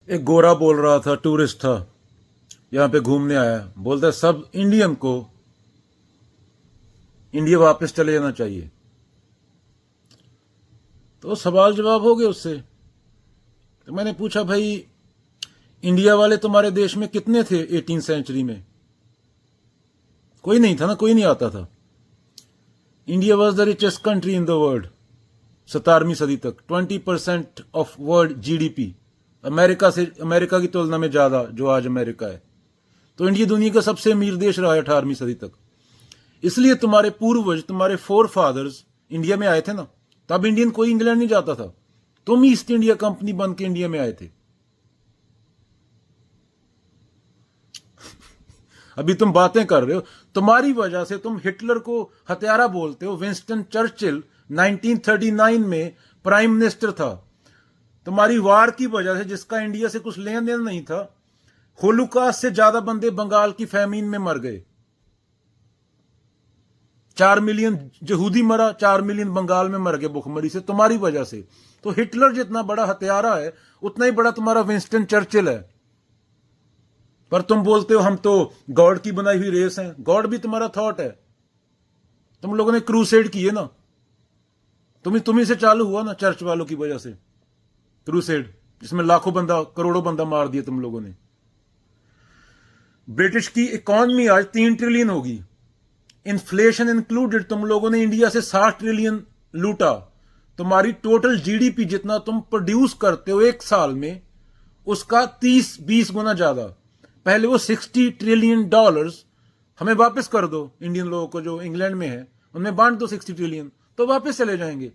एक गोरा बोल रहा था, टूरिस्ट था, यहाँ पे घूमने आया, बोलता है सब इंडियन को इंडिया वापस चले जाना चाहिए। तो सवाल जवाब हो गए उससे। तो मैंने पूछा, भाई इंडिया वाले तुम्हारे देश में कितने थे 18th सेंचुरी में? कोई नहीं था ना, कोई नहीं आता था। India was the richest country in the world 17वीं सदी तक। 20% ऑफ वर्ल्ड जीडीपी अमेरिका की तुलना में ज्यादा, जो आज अमेरिका है। तो इंडिया दुनिया का सबसे अमीर देश रहा है 18वीं सदी तक। इसलिए तुम्हारे पूर्वज, तुम्हारे फोर फादर्स इंडिया में आए थे ना। तब इंडियन कोई इंग्लैंड नहीं जाता था, तुम ईस्ट इंडिया कंपनी बन के इंडिया में आए थे। अभी तुम बातें कर रहे हो, तुम्हारी वजह से तुम हिटलर को हत्यारा बोलते हो। विंस्टन चर्चिल 1939 में प्राइम मिनिस्टर था। तुम्हारी वार की वजह से, जिसका इंडिया से कुछ लेन देन नहीं था, होलोकास्ट से ज्यादा बंदे बंगाल की फैमिन में मर गए। 4 मिलियन यहूदी मरा, 4 मिलियन बंगाल में मर गए भुखमरी से, तुम्हारी वजह से। तो हिटलर जितना बड़ा हत्यारा है, उतना ही बड़ा तुम्हारा विंस्टन चर्चिल है। पर तुम बोलते हो हम तो गॉड की बनाई हुई रेस हैं। गॉड भी तुम्हारा थॉट है। तुम लोगों ने क्रूसेड किए ना, तुम्ही से चालू हुआ ना, चर्च वालों की वजह से क्रूसेड, जिसमें लाखों बंदा, करोड़ों बंदा मार दिया तुम लोगों ने। ब्रिटिश की इकॉनमी आज 3 ट्रिलियन होगी, इन्फ्लेशन इंक्लूडेड। तुम लोगों ने इंडिया से 60 ट्रिलियन लूटा। तुम्हारी टोटल जीडीपी जितना तुम प्रोड्यूस करते हो एक साल में, उसका 30-20 गुना ज्यादा। पहले वो 60 ट्रिलियन डॉलर्स हमें वापस कर दो, इंडियन लोगों को जो इंग्लैंड में है, उनमें बांट दो 60 ट्रिलियन, तो वापस चले जाएंगे।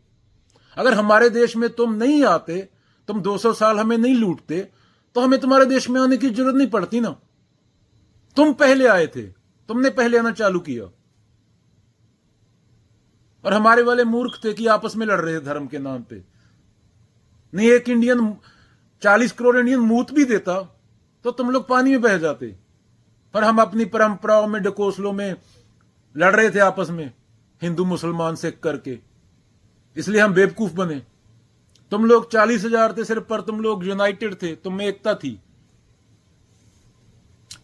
अगर हमारे देश में तुम नहीं आते, तुम 200 साल हमें नहीं लूटते, तो हमें तुम्हारे देश में आने की जरूरत नहीं पड़ती ना। तुम पहले आए थे, तुमने पहले आना चालू किया। और हमारे वाले मूर्ख थे कि आपस में लड़ रहे थे धर्म के नाम पे। नहीं, एक इंडियन 40 करोड़ इंडियन मूत भी देता तो तुम लोग पानी में बह जाते। पर हम अपनी परंपराओं में, डकोसलों में लड़ रहे थे आपस में, हिंदू मुसलमान सिख करके। इसलिए हम बेवकूफ बने। तुम लोग 40,000 थे सिर्फ, पर तुम लोग यूनाइटेड थे, तुम में एकता थी।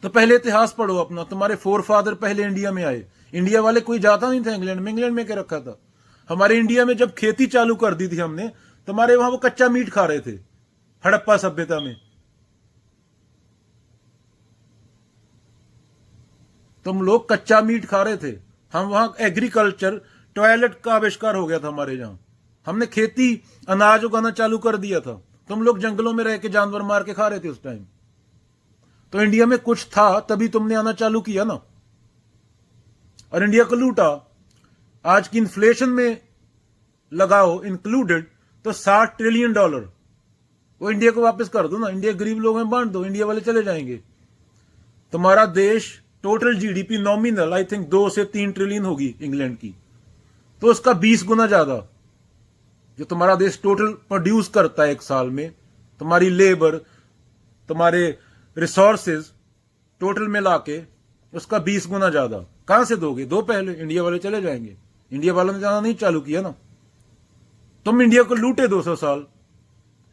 तो पहले इतिहास पढ़ो अपना। तुम्हारे फोर फादर पहले इंडिया में आए। इंडिया वाले कोई जाता नहीं था इंग्लैंड में। इंग्लैंड में क्या रखा था? हमारे इंडिया में जब खेती चालू कर दी थी हमने, तुम्हारे वहां वो कच्चा मीट खा रहे थे हड़प्पा सभ्यता में। तुम लोग कच्चा मीट खा रहे थे, हम वहां एग्रीकल्चर, टॉयलेट का आविष्कार हो गया था हमारे यहां। हमने खेती, अनाज उगाना चालू कर दिया था। तुम लोग जंगलों में रह के जानवर मार के खा रहे थे उस टाइम। तो इंडिया में कुछ था, तभी तुमने आना चालू किया ना, और इंडिया को लूटा। आज की इन्फ्लेशन में लगाओ इंक्लूडेड, तो 60 ट्रिलियन डॉलर वो इंडिया को वापस कर दो ना। इंडिया गरीब लोगों में बांट दो, इंडिया वाले चले जाएंगे। तुम्हारा देश total GDP nominal I think 2 से 3 ट्रिलियन होगी इंग्लैंड की, तो उसका 20 गुना ज्यादा जो तुम्हारा देश टोटल प्रोड्यूस करता है एक साल में। तुम्हारी लेबर, तुम्हारे रिसोर्सेज टोटल में लाके उसका 20 गुना ज्यादा कहां से दोगे? दो पहले, इंडिया वाले चले जाएंगे। इंडिया वालों ने जाना नहीं चालू किया ना। तुम इंडिया को लूटे 200 साल,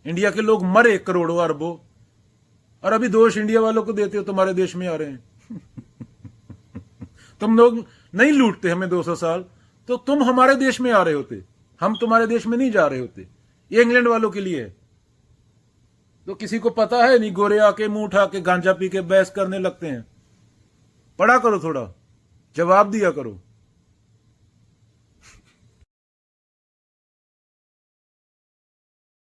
इंडिया के लोग मरे करोड़ों अरबों, और अभी दोष इंडिया वालों को देते हो, तुम्हारे देश में आ रहे हैं। तुम लोग नहीं लूटते हमें 200 साल, तो तुम हमारे देश में आ रहे होते, हम तुम्हारे देश में नहीं जा रहे होते। ये इंग्लैंड वालों के लिए है। तो किसी को पता है नहीं, गोरे आके मुंह उठा के गांजा पी के बहस करने लगते हैं। पढ़ा करो थोड़ा, जवाब दिया करो।